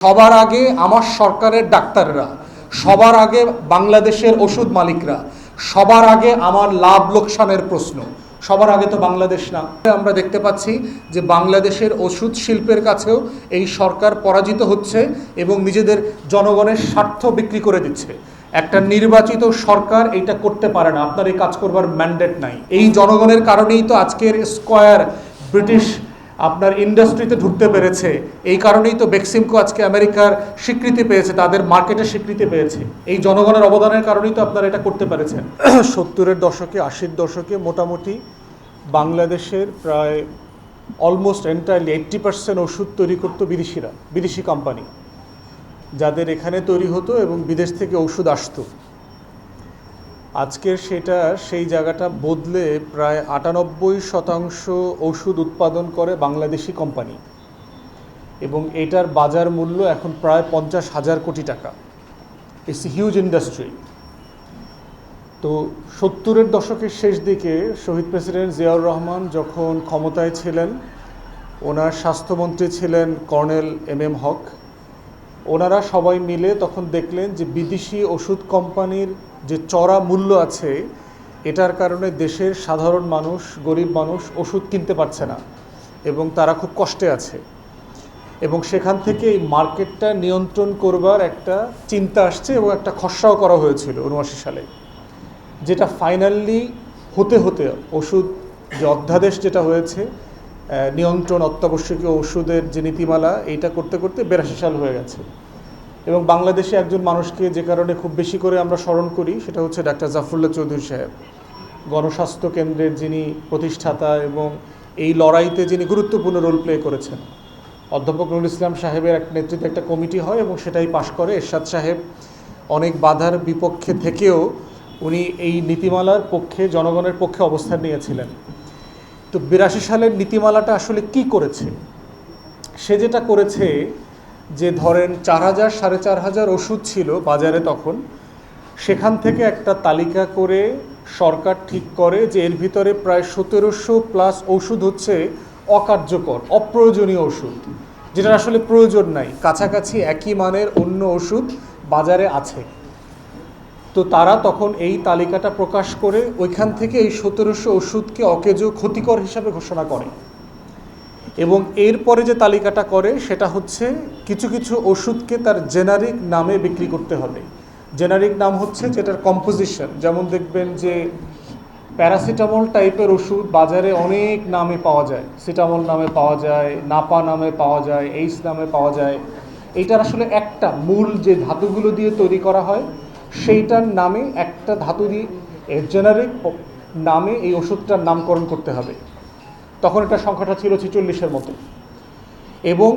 সবার আগে আমার সরকারের ডাক্তাররা, সবার আগে বাংলাদেশের ওষুধ মালিকরা, সবার আগে আমার লাভ লোকসানের প্রশ্ন, সবার আগে তো বাংলাদেশ না। আমরা দেখতে পাচ্ছি যে বাংলাদেশের ওষুধ শিল্পের কাছেও এই সরকার পরাজিত হচ্ছে এবং নিজেদের জনগণের স্বার্থ বিক্রি করে দিচ্ছে। একটা নির্বাচিত সরকার এইটা করতে পারে না, আপনার এই কাজ করবার ম্যান্ডেট নাই। এই জনগণের কারণেই তো আজকের স্কয়ার ব্রিটিশ আপনার ইন্ডাস্ট্রিতে ঢুকতে পেরেছে, এই কারণেই তো বেক্সিমকো আজকে আমেরিকার স্বীকৃতি পেয়েছে, তাদের মার্কেটে স্বীকৃতি পেয়েছে। এই জনগণের অবদানের কারণেই তো আপনারা এটা করতে পেরেছেন। 70-এর দশকে 80-র দশকে মোটামুটি বাংলাদেশের প্রায় অলমোস্ট এন্টায়ারলি 80% ওষুধ তৈরি করতো বিদেশিরা, বিদেশি কোম্পানি যাদের এখানে তৈরি হতো এবং বিদেশ থেকে ওষুধ আসতো। আজকের সেই জায়গাটা বদলে প্রায় 98% ওষুধ উৎপাদন করে বাংলাদেশি কোম্পানি এবং এটার বাজার মূল্য এখন প্রায় 50,000 কোটি টাকা। It's a huge industry. তো 70-এর দশকের শেষ দিকে শহীদ প্রেসিডেন্ট জিয়াউর রহমান যখন ক্ষমতায় ছিলেন, ওনার স্বাস্থ্যমন্ত্রী ছিলেন কর্নেল এম হক। ওনারা সবাই মিলে তখন দেখলেন যে বিদেশি ওষুধ কোম্পানির যে চড়া মূল্য আছে, এটার কারণে দেশের সাধারণ মানুষ, গরিব মানুষ ওষুধ কিনতে পারছে না এবং তারা খুব কষ্টে আছে। এবং সেখান থেকে এই মার্কেটটা নিয়ন্ত্রণ করবার একটা চিন্তা আসছে এবং একটা খসড়াও করা হয়েছিল 79 সালে, যেটা ফাইনালি হতে হতে ওষুধ যে অধ্যাদেশ যেটা হয়েছে, নিয়ন্ত্রণ অত্যাবশ্যকীয় ওষুধের যে নীতিমালা, এইটা করতে করতে 82 সাল হয়ে গেছে। এবং বাংলাদেশে একজন মানুষকে যে কারণে খুব বেশি করে আমরা স্মরণ করি, সেটা হচ্ছে ডাক্তার জাফরুল্লাহ চৌধুরী সাহেব, গণস্বাস্থ্য কেন্দ্রের যিনি প্রতিষ্ঠাতা এবং এই লড়াইতে যিনি গুরুত্বপূর্ণ রোল প্লে করেছেন। অধ্যাপক নুরুল ইসলাম সাহেবের এক নেতৃত্বে একটা কমিটি হয় এবং সেটাই পাশ করে। এরশাদ সাহেব অনেক বাধার বিপক্ষে থেকেও উনি এই নীতিমালার পক্ষে, জনগণের পক্ষে অবস্থান নিয়েছিলেন। তো 82 সালের নীতিমালাটা আসলে কি করেছে? সে যেটা করেছে যে ধরেন 4000 4500 ওষুধ ছিল বাজারে তখন, সেখান থেকে একটা তালিকা করে সরকার ঠিক করে যে এর ভিতরে প্রায় 1700+ ওষুধ হচ্ছে অকার্যকর, অপ্রয়োজনীয় ওষুধ, যেটা আসলে প্রয়োজন নাই। কাছাকাছি একই মানের অন্য ওষুধ বাজারে আছে। তো তারা তখন এই তালিকাটা প্রকাশ করে ওইখান থেকে এই 1700 ওষুধকে অকেজো, ক্ষতিকর হিসাবে ঘোষণা করে। এবং এরপরে যে তালিকাটা করে সেটা হচ্ছে কিছু কিছু ওষুধকে তার জেনারিক নামে বিক্রি করতে হবে। জেনারিক নাম হচ্ছে যেটার কম্পোজিশন, যেমন দেখবেন যে প্যারাসিটামল টাইপের ওষুধ বাজারে অনেক নামে পাওয়া যায়। সিটামল নামে পাওয়া যায়, নাপা নামে পাওয়া যায়, এইস নামে পাওয়া যায়। এইটার আসলে একটা মূল যে ধাতুগুলো দিয়ে তৈরি করা হয় সেইটার নামে একটা ধাতু দিয়ে জেনারিক নামে এই ওষুধটার নামকরণ করতে হবে। তখন এটা সংখ্যাটা ছিল 46-এর মতো। এবং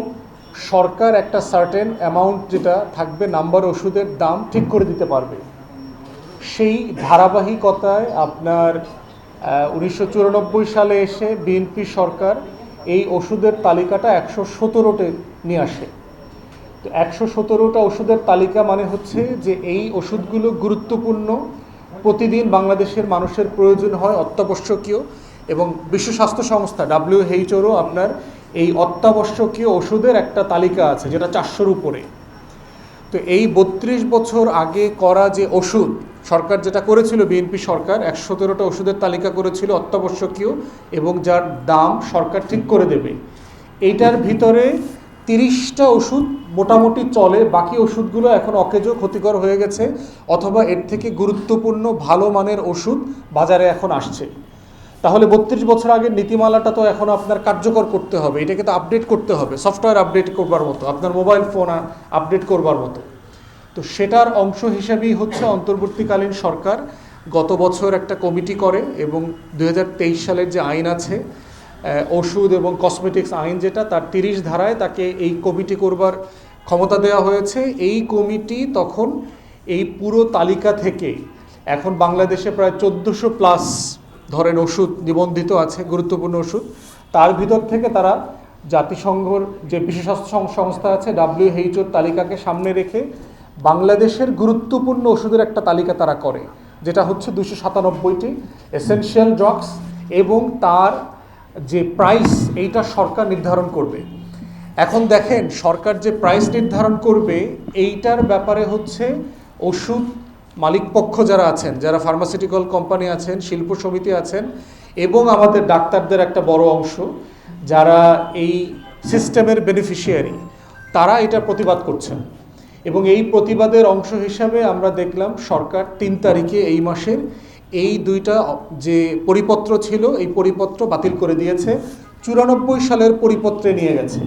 সরকার একটা সার্টেন অ্যামাউন্ট যেটা থাকবে, নাম্বার ওষুধের দাম ঠিক করে দিতে পারবে। সেই ধারাবাহিকতায় আপনার 1994 সালে এসে বিএনপি সরকার এই ওষুধের তালিকাটা 117তে নিয়ে আসে। তো 117টা ওষুধের তালিকা মানে হচ্ছে যে এই ওষুধগুলো গুরুত্বপূর্ণ, প্রতিদিন বাংলাদেশের মানুষের প্রয়োজন হয়, অত্যাবশ্যকীয়। এবং বিশ্ব স্বাস্থ্য সংস্থা WHO আপনার এই অত্যাবশ্যকীয় ওষুধের একটা তালিকা আছে যেটা 400-র উপরে। তো এই 32 বছর আগে করা যে ওষুধ সরকার যেটা করেছিল, বিএনপি সরকার 117টা ওষুধের তালিকা করেছিল অত্যাবশ্যকীয় এবং যার দাম সরকার ঠিক করে দেবে। এইটার ভিতরে 30টা ওষুধ মোটামুটি চলে, বাকি ওষুধগুলো এখন অকেজো, ক্ষতিকর হয়ে গেছে, অথবা এর থেকে গুরুত্বপূর্ণ ভালো মানের ওষুধ বাজারে এখন আসছে। তাহলে 32 বছর আগের নীতিমালাটা তো এখন আপনার কার্যকর করতে হবে, এটাকে তো আপডেট করতে হবে, সফটওয়্যার আপডেট করবার মতো, আপনার মোবাইল ফোন আপডেট করবার মতো। তো সেটার অংশ হিসেবেই হচ্ছে অন্তর্বর্তীকালীন সরকার গত বছর একটা কমিটি করে এবং 2023 সালের যে আইন আছে, ওষুধ এবং কসমেটিক্স আইন, যেটা তার 30 ধারায় তাকে এই কমিটি করবার ক্ষমতা দেওয়া হয়েছে। এই কমিটি তখন এই পুরো তালিকা থেকে এখন বাংলাদেশে প্রায় 1400+ ধরেন ওষুধ নিবন্ধিত আছে, গুরুত্বপূর্ণ ওষুধ। তার ভিতর থেকে তারা জাতিসংঘর যে বিশ্ব স্বাস্থ্য সংস্থা আছে, WHO তালিকাকে সামনে রেখে বাংলাদেশের গুরুত্বপূর্ণ ওষুধের একটা তালিকা তারা করে, যেটা হচ্ছে 297টি এসেনশিয়াল ড্রাগস। এবং তার যে প্রাইস, এইটা সরকার নির্ধারণ করবে। এখন দেখেন সরকার যে প্রাইস নির্ধারণ করবে এইটার ব্যাপারে হচ্ছে ওষুধ মালিকপক্ষ যারা আছেন, যারা ফার্মাসিউটিক্যাল কোম্পানি আছেন, শিল্প সমিতি আছেন এবং আমাদের ডাক্তারদের একটা বড় অংশ যারা এই সিস্টেমের বেনিফিশিয়ারি, তারা এটা প্রতিবাদ করছেন। এবং এই প্রতিবাদের অংশ হিসাবে আমরা দেখলাম সরকার 3 তারিখে এই মাসের এই দুইটা যে পরিপত্র ছিল এই পরিপত্র বাতিল করে দিয়েছে, 94 সালের পরিপত্রে নিয়ে গেছে।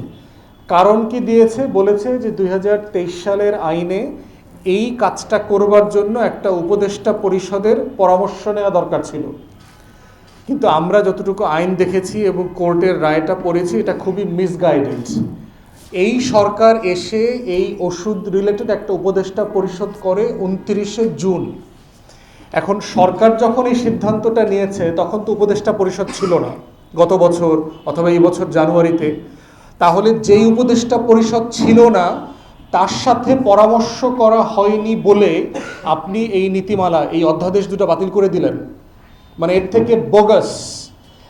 কারণ কি দিয়েছে, বলেছে যে 2023 সালের আইনে এই কাজটা করবার জন্য একটা উপদেষ্টা পরিষদের পরামর্শ নেওয়া দরকার ছিল। কিন্তু আমরা যতটুকু আইন দেখেছি এবং কোর্টের রায়টা পড়েছি, এটা খুবই মিসগাইডেড। এই সরকার এসে এই ওষুধ রিলেটেড একটা উপদেষ্টা পরিষদ করে 29শে জুন। এখন সরকার যখন এই সিদ্ধান্তটা নিয়েছে তখন তো উপদেষ্টা পরিষদ ছিল না গত বছর অথবা এই বছর জানুয়ারিতে। তাহলে যেই উপদেষ্টা পরিষদ ছিল না তার সাথে পরামর্শ করা হয়নি বলে আপনি এই নীতিমালা, এই অধ্যাদেশ দুটো বাতিল করে দিলেন। মানে এর থেকে বোগাস,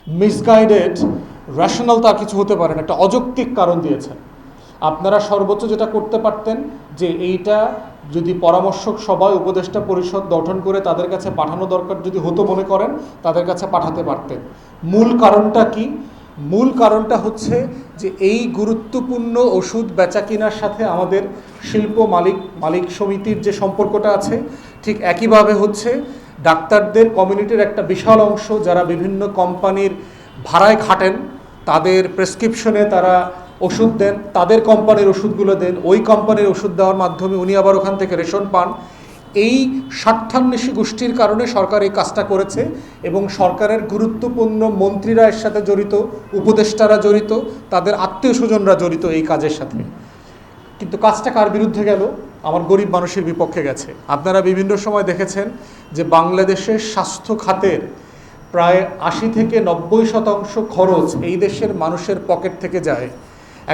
মিসগাইডেড, রেশনাল তা কিছু হতে পারে না, একটা অযৌক্তিক কারণ দিয়েছেন। আপনারা সর্বোচ্চ যেটা করতে পারতেন যে এইটা যদি পরামর্শক সভায় উপদেষ্টা পরিষদ গঠন করে তাদের কাছে পাঠানো দরকার যদি হতো মনে করেন, তাদের কাছে পাঠাতে পারতেন। মূল কারণটা কি? মূল কারণটা হচ্ছে যে এই গুরুত্বপূর্ণ ওষুধ বেচা কেনার সাথে আমাদের শিল্প মালিক সমিতির যে সম্পর্কটা আছে, ঠিক একইভাবে হচ্ছে ডাক্তারদের কমিউনিটির একটা বিশাল অংশ যারা বিভিন্ন কোম্পানির ভাড়ায় খাটেন, তাদের প্রেসক্রিপশনে তারা ওষুধ দেন, তাদের কোম্পানির ওষুধগুলো দেন, ওই কোম্পানির ওষুধ দেওয়ার মাধ্যমে উনি আবার ওখান থেকে রেশন পান। এই স্বার্থান্বেষী গোষ্ঠীর কারণে সরকার এই কাজটা করেছে এবং সরকারের গুরুত্বপূর্ণ মন্ত্রীরা এর সাথে জড়িত, উপদেষ্টারা জড়িত, তাদের আত্মীয় স্বজনরা জড়িত এই কাজের সাথে। কিন্তু কাজটা কার বিরুদ্ধে গেল? আমার গরিব মানুষের বিপক্ষে গেছে। আপনারা বিভিন্ন সময় দেখেছেন যে বাংলাদেশের স্বাস্থ্য খাতের প্রায় 80 থেকে 90% খরচ এই দেশের মানুষের পকেট থেকে যায়।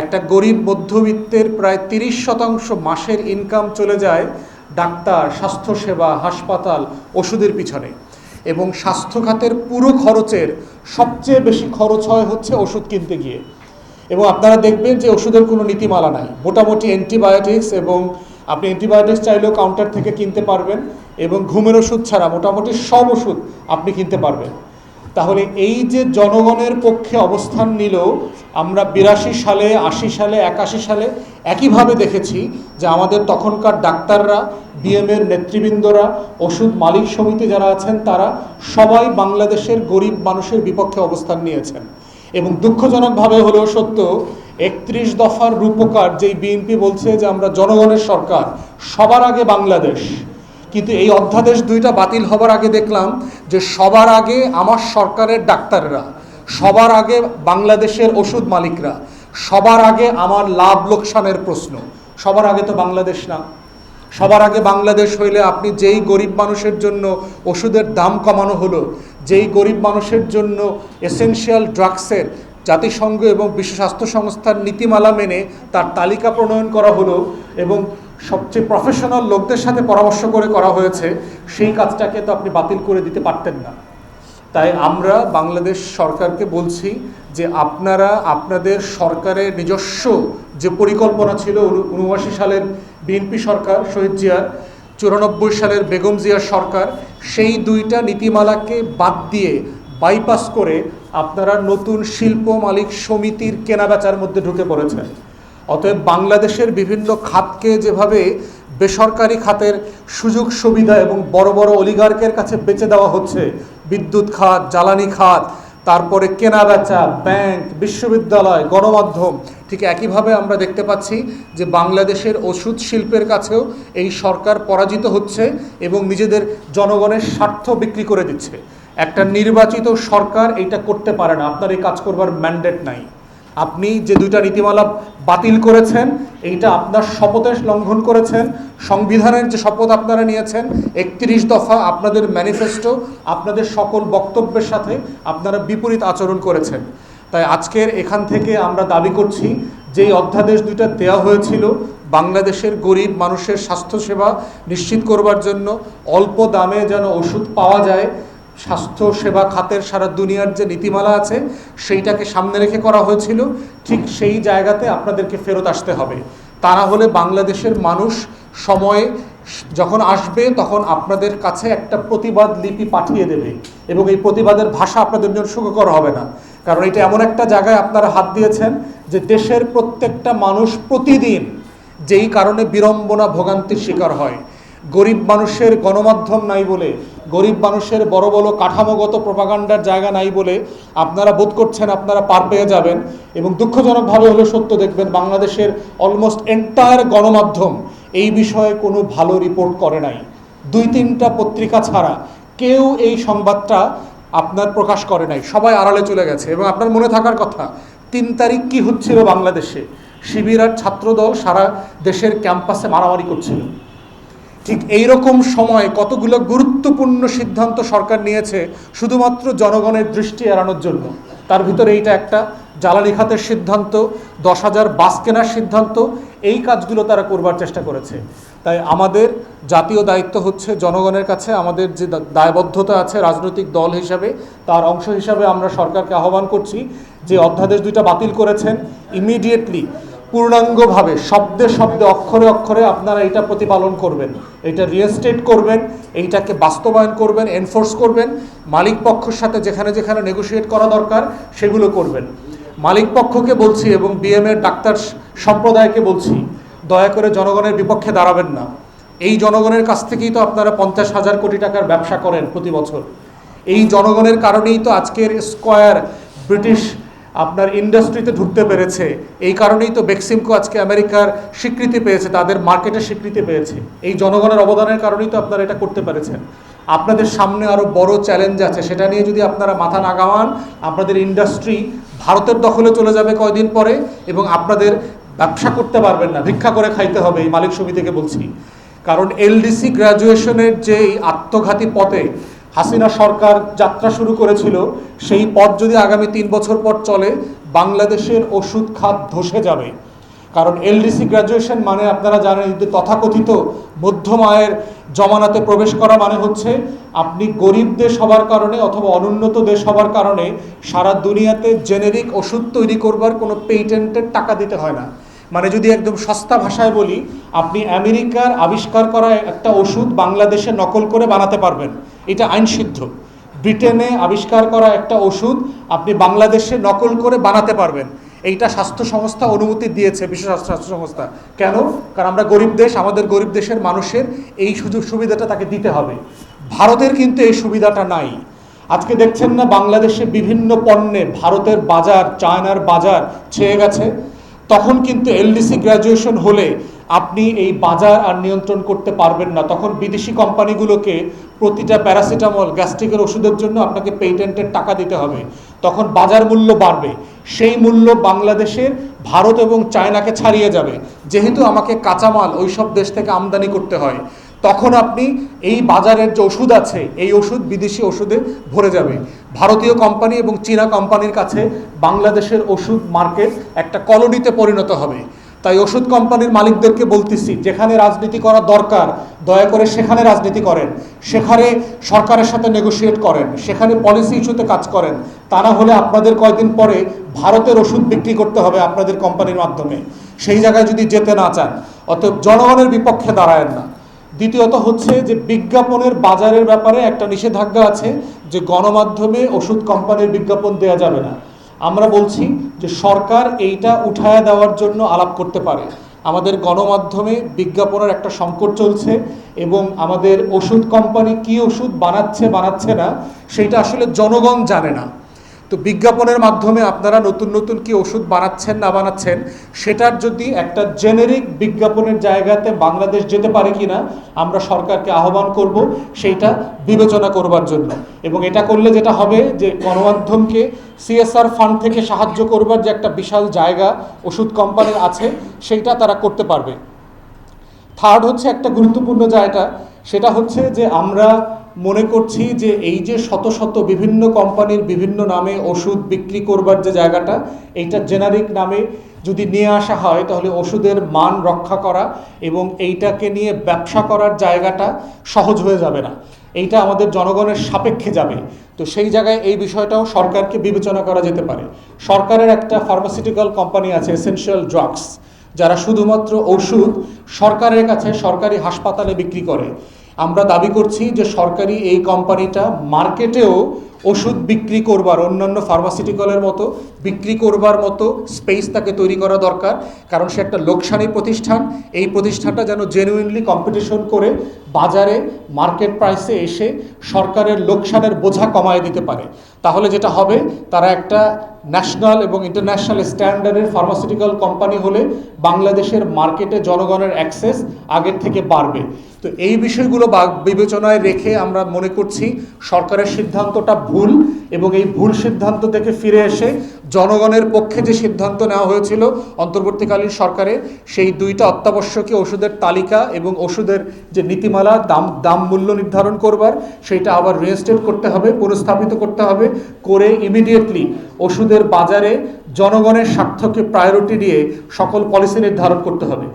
একটা গরিব মধ্যবিত্তের প্রায় 30% মাসের ইনকাম চলে যায় ডাক্তার, স্বাস্থ্যসেবা, হাসপাতাল, ওষুধের পিছনে। এবং স্বাস্থ্য খাতের পুরো খরচের সবচেয়ে বেশি খরচ হয় হচ্ছে ওষুধ কিনতে গিয়ে। এবং আপনারা দেখবেন যে ওষুধের কোনো নীতিমালা নাই। মোটামুটি অ্যান্টিবায়োটিক্স, এবং আপনি অ্যান্টিবায়োটিক্স চাইলেও কাউন্টার থেকে কিনতে পারবেন, এবং ঘুমের ওষুধ ছাড়া মোটামুটি সব ওষুধ আপনি কিনতে পারবেন। তাহলে এই যে জনগণের পক্ষে অবস্থান নিল, আমরা 82 সালে, 80 সালে, 81 সালে একইভাবে দেখেছি যে আমাদের তখনকার ডাক্তাররা, বিএমএর নেতৃবৃন্দরা, ওষুধ মালিক সমিতি যারা আছেন তারা সবাই বাংলাদেশের গরিব মানুষের বিপক্ষে অবস্থান নিয়েছেন। এবং দুঃখজনকভাবে হলেও সত্য, 31 দফার রূপকার যেই বিএনপি বলছে যে আমরা জনগণের সরকার, সবার আগে বাংলাদেশ, কিন্তু এই অধ্যাদেশ দুইটা বাতিল হবার আগে দেখলাম যে সবার আগে আমার সরকারের ডাক্তাররা, সবার আগে বাংলাদেশের ওষুধ মালিকরা, সবার আগে আমার লাভ লোকসানের প্রশ্ন। সবার আগে তো বাংলাদেশ না। সবার আগে বাংলাদেশ হইলে আপনি যেই গরিব মানুষের জন্য ওষুধের দাম কমানো হলো, যেই গরিব মানুষের জন্য এসেনশিয়াল ড্রাগসের জাতিসংঘ এবং বিশ্ব স্বাস্থ্য সংস্থার নীতিমালা মেনে তার তালিকা প্রণয়ন করা হলো এবং সবচেয়ে প্রফেশনাল লোকদের সাথে পরামর্শ করে করা হয়েছে, সেই কাজটাকে তো আপনি বাতিল করে দিতে পারতেন না। তাই আমরা বাংলাদেশ সরকারকে বলছি যে আপনারা আপনাদের সরকারের নিজস্ব যে পরিকল্পনা ছিল, 79 সালের বিএনপি সরকার শহীদ জিয়ার, 94 সালের বেগম জিয়ার সরকার, সেই দুইটা নীতিমালাকে বাদ দিয়ে বাইপাস করে আপনারা নতুন শিল্প মালিক সমিতির কেনাবেচার মধ্যে ঢুকে পড়েছেন। অতএব বাংলাদেশের বিভিন্ন খাতকে যেভাবে বেসরকারি খাতের সুযোগ সুবিধা এবং বড় বড় অলিগার্কের কাছে বেচে দেওয়া হচ্ছে, বিদ্যুৎ খাত, জ্বালানি খাত, তারপরে কেনাবেচা, ব্যাংক, বিশ্ববিদ্যালয়, গণমাধ্যম, ঠিক একইভাবে আমরা দেখতে পাচ্ছি যে বাংলাদেশের ওষুধ শিল্পের কাছেও এই সরকার পরাজিত হচ্ছে এবং নিজেদের জনগণের স্বার্থ বিক্রি করে দিচ্ছে। একটা নির্বাচিত সরকার এইটা করতে পারে না, আপনার এই কাজ করবার ম্যান্ডেট নাই। আপনি যে দুইটা নীতিমালা বাতিল করেছেন, এইটা আপনার শপথের লঙ্ঘন করেছেন। সংবিধানের যে শপথ আপনারা নিয়েছেন, 31 দফা, আপনাদের ম্যানিফেস্টো, আপনাদের সকল বক্তব্যের সাথে আপনারা বিপরীত আচরণ করেছেন। তাই আজকের এখান থেকে আমরা দাবি করছি যেই অধ্যাদেশ দুইটা দেওয়া হয়েছিল বাংলাদেশের গরিব মানুষের স্বাস্থ্যসেবা নিশ্চিত করবার জন্য, অল্প দামে যেন ওষুধ পাওয়া যায়, স্বাস্থ্য সেবা খাতের সারা দুনিয়ার যে নীতিমালা আছে সেইটাকে সামনে রেখে করা হয়েছিল, ঠিক সেই জায়গাতে আপনাদেরকে ফেরত আসতে হবে। তা না হলে বাংলাদেশের মানুষ সময়ে যখন আসবে তখন আপনাদের কাছে একটা প্রতিবাদ লিপি পাঠিয়ে দেবে, এবং এই প্রতিবাদের ভাষা আপনাদের জন্য সুখকর হবে না। কারণ এটা এমন একটা জায়গায় আপনারা হাত দিয়েছেন যে দেশের প্রত্যেকটা মানুষ প্রতিদিন যেই কারণে বিড়ম্বনা ভোগান্তির শিকার হয়। গরিব মানুষের গণমাধ্যম নাই বলে, গরিব মানুষের বড় বড় কাঠামোগত প্রপাগান্ডার জায়গা নাই বলে আপনারা বোধ করছেন আপনারা পার পেয়ে যাবেন। এবং দুঃখজনকভাবে হলে সত্য, দেখবেন বাংলাদেশের অলমোস্ট এন্টায়ার গণমাধ্যম এই বিষয়ে কোনো ভালো রিপোর্ট করে নাই। 2-3টা পত্রিকা ছাড়া কেউ এই সংবাদটা আপনার প্রকাশ করে নাই, সবাই আড়ালে চলে গেছে। এবং আপনার মনে থাকার কথা, 3 তারিখ কি হচ্ছিল বাংলাদেশে? শিবির আর ছাত্রদল সারা দেশের ক্যাম্পাসে মারামারি করছিল। ঠিক এইরকম সময় কতগুলো গুরুত্বপূর্ণ সিদ্ধান্ত সরকার নিয়েছে শুধুমাত্র জনগণের দৃষ্টি এড়ানোর জন্য। তার ভিতরে এইটা একটা, জ্বালানি খাতের সিদ্ধান্ত, 10,000 বাস কেনার সিদ্ধান্ত, এই কাজগুলো তারা করবার চেষ্টা করেছে। তাই আমাদের জাতীয় দায়িত্ব হচ্ছে জনগণের কাছে আমাদের যে দায়বদ্ধতা আছে রাজনৈতিক দল হিসাবে, তার অংশ হিসাবে আমরা সরকারকে আহ্বান করছি যে অধ্যাদেশ 2টা বাতিল করেছেন, ইমিডিয়েটলি পূর্ণাঙ্গভাবে শব্দে শব্দে অক্ষরে অক্ষরে আপনারা এটা প্রতিপালন করবেন, এটা রিয়েস্টেট করবেন, এইটাকে বাস্তবায়ন করবেন, এনফোর্স করবেন। মালিক পক্ষের সাথে যেখানে যেখানে নেগোশিয়েট করা দরকার সেগুলো করবেন। মালিক পক্ষকে বলছি এবং বিএমএর ডাক্তার সম্প্রদায়কে বলছি, দয়া করে জনগণের বিপক্ষে দাঁড়াবেন না। এই জনগণের কাছ থেকেই তো আপনারা 50,000 কোটি টাকার ব্যবসা করেন প্রতি বছর। এই জনগণের কারণেই তো আজকের স্কয়ার ব্রিটিশ আপনার ইন্ডাস্ট্রিতে ঢুকতে পেরেছে। এই কারণেই তো বেক্সিমকো আজকে আমেরিকার স্বীকৃতি পেয়েছে, তাদের মার্কেটের স্বীকৃতি পেয়েছে। এই জনগণের অবদানের কারণেই তো আপনারা এটা করতে পেরেছেন। আপনাদের সামনে আরও বড় চ্যালেঞ্জ আছে, সেটা নিয়ে যদি আপনারা মাথা না ঘামান, আপনাদের ইন্ডাস্ট্রি ভারতের দখলে চলে যাবে কয়দিন পরে, এবং আপনাদের ব্যবসা করতে পারবেন না, ভিক্ষা করে খাইতে হবে। এই মালিক সমিতিকে বলছি, কারণ এলডিসি গ্র্যাজুয়েশনের যেই আত্মঘাতী পথে হাসিনা সরকার যাত্রা শুরু করেছিল, সেই পথ যদি আগামী 3 বছর পর চলে, বাংলাদেশের ওষুধ খাত ধসে যাবে। কারণ এলডিসি গ্র্যাজুয়েশন মানে আপনারা জানেন, তথাকথিত মধ্যম আয়ের জমানাতে প্রবেশ করা মানে হচ্ছে আপনি গরিব দেশ হবার কারণে অথবা অনুন্নত দেশ হবার কারণে সারা দুনিয়াতে জেনেরিক ওষুধ তৈরি করবার কোনো পেটেন্টের টাকা দিতে হয় না। মানে যদি একদম সস্তা ভাষায় বলি, আপনি আমেরিকার আবিষ্কার করা একটা ওষুধ বাংলাদেশে নকল করে বানাতে পারবেন, এটা আইনসিদ্ধ। ব্রিটেনে আবিষ্কার করা একটা ওষুধ আপনি বাংলাদেশে নকল করে বানাতে পারবেন, এইটা স্বাস্থ্য সংস্থা অনুমতি দিয়েছে, বিশ্ব স্বাস্থ্য সংস্থা। কেন? কারণ আমরা গরিব দেশ, আমাদের গরিব দেশের মানুষের এই সুযোগ সুবিধাটা তাকে দিতে হবে। ভারতের কিন্তু এই সুবিধাটা নাই। আজকে দেখছেন না বাংলাদেশে বিভিন্ন পণ্যে ভারতের বাজার, চায়নার বাজার ছেয়ে গেছে। তখন কিন্তু এলডিসি গ্র্যাজুয়েশন হলে আপনি এই বাজার আর নিয়ন্ত্রণ করতে পারবেন না। তখন বিদেশি কোম্পানিগুলোকে প্রতিটা প্যারাসিটামল, গ্যাস্ট্রিকের ওষুধের জন্য আপনাকে পেটেন্টের টাকা দিতে হবে। তখন বাজার মূল্য বাড়বে, সেই মূল্য বাংলাদেশের ভারত এবং চায়নাকে ছাড়িয়ে যাবে। যেহেতু আমাকে কাঁচামাল ওই সব দেশ থেকে আমদানি করতে হয়, তখন আপনি এই বাজারের যে ওষুধ আছে, এই ওষুধ বিদেশি ওষুধে ভরে যাবে। ভারতীয় কোম্পানি এবং চীনা কোম্পানির কাছে বাংলাদেশের ওষুধ মার্কেট একটা কলোনিতে পরিণত হবে। তাই ওষুধ কোম্পানির মালিকদেরকে বলতেছি, যেখানে রাজনীতি করা দরকার দয়া করে সেখানে রাজনীতি করেন, সেখানে সরকারের সাথে নেগোশিয়েট করেন, সেখানে পলিসি ইস্যুতে কাজ করেন। তা না হলে আপনাদের কয়েকদিন পরে ভারতের ওষুধ বিক্রি করতে হবে আপনাদের কোম্পানির মাধ্যমে। সেই জায়গায় যদি যেতে না চান, অতএব জনগণের বিপক্ষে দাঁড়ায়েন না। দ্বিতীয়ত হচ্ছে যে বিজ্ঞাপনের বাজারের ব্যাপারে একটা নিষেধাজ্ঞা আছে যে গণমাধ্যমে ওষুধ কোম্পানির বিজ্ঞাপন দেওয়া যাবে না। আমরা বলছি যে সরকার এইটা উঠায়া দেওয়ার জন্য আলাপ করতে পারে। আমাদের গণমাধ্যমে বিজ্ঞাপনের একটা সংকট চলছে, এবং আমাদের ওষুধ কোম্পানি কি ওষুধ বানাচ্ছে না সেইটা আসলে জনগণ জানে না। তো বিজ্ঞাপনের মাধ্যমে আপনারা নতুন নতুন কি ওষুধ বানাচ্ছেন না বানাচ্ছেন, সেটার যদি একটা জেনেরিক বিজ্ঞাপনের জায়গাতে বাংলাদেশ যেতে পারে কিনা আমরা সরকারকে আহ্বান করব সেইটা বিবেচনা করবার জন্য। এবং এটা করলে যেটা হবে যে গণমাধ্যমকে সিএসআর ফান্ড থেকে সাহায্য করবার যে একটা বিশাল জায়গা ওষুধ কোম্পানির আছে, সেইটা তারা করতে পারবে। থার্ড হচ্ছে একটা গুরুত্বপূর্ণ জায়গা, সেটা হচ্ছে যে আমরা মনে করছি যে এই যে শত শত বিভিন্ন কোম্পানির বিভিন্ন নামে ওষুধ বিক্রি করবার যে জায়গাটা, এইটা জেনারিক নামে যদি নিয়ে আসা হয় তাহলে ওষুধের মান রক্ষা করা এবং এইটাকে নিয়ে ব্যবসা করার জায়গাটা সহজ হয়ে যাবে না, এইটা আমাদের জনগণের সাপেক্ষে যাবে। তো সেই জায়গায় এই বিষয়টাও সরকারকে বিবেচনা করা যেতে পারে। সরকারের একটা ফার্মাসিউটিক্যাল কোম্পানি আছে এসেনশিয়াল ড্রাগস, যারা শুধুমাত্র ওষুধ সরকারের কাছে সরকারি হাসপাতালে বিক্রি করে। আমরা দাবি করছি যে সরকারি এই কোম্পানিটা মার্কেটেও ওষুধ বিক্রি করবার, অন্যান্য ফার্মাসিউটিক্যালের মতো বিক্রি করবার মতো স্পেস তাকে তৈরি করা দরকার। কারণ সে একটা লোকসানি প্রতিষ্ঠান, এই প্রতিষ্ঠানটা যেন জেনুইনলি কম্পিটিশন করে বাজারে মার্কেট প্রাইসে এসে সরকারের লোকসানের বোঝা কমায় দিতে পারে। তাহলে যেটা হবে, তারা একটা ন্যাশনাল এবং ইন্টারন্যাশনাল স্ট্যান্ডার্ডের ফার্মাসিউটিক্যাল কোম্পানি হলে বাংলাদেশের মার্কেটে জনগণের অ্যাক্সেস আগের থেকে বাড়বে। তো এই বিষয়গুলো বিবেচনায় রেখে আমরা মনে করছি সরকারের সিদ্ধান্তটা ভুল, এবং এই ভুল সিদ্ধান্ত থেকে ফিরে এসে জনগণের পক্ষে যে সিদ্ধান্ত নেওয়া হয়েছিল অন্তর্বর্তীকালীন সরকারে, সেই দুইটা অত্যাবশ্যকীয় ওষুধের তালিকা এবং ওষুধের যে নীতিমালা, দাম মূল্য নির্ধারণ করবার, সেইটা আবার রিইনস্টেট করতে হবে, পুনঃস্থাপিত করতে হবে, করে ইমিডিয়েটলি ওষুধের বাজারে জনগণের স্বার্থকে প্রায়োরিটি দিয়ে সকল পলিসি নির্ধারণ করতে হবে।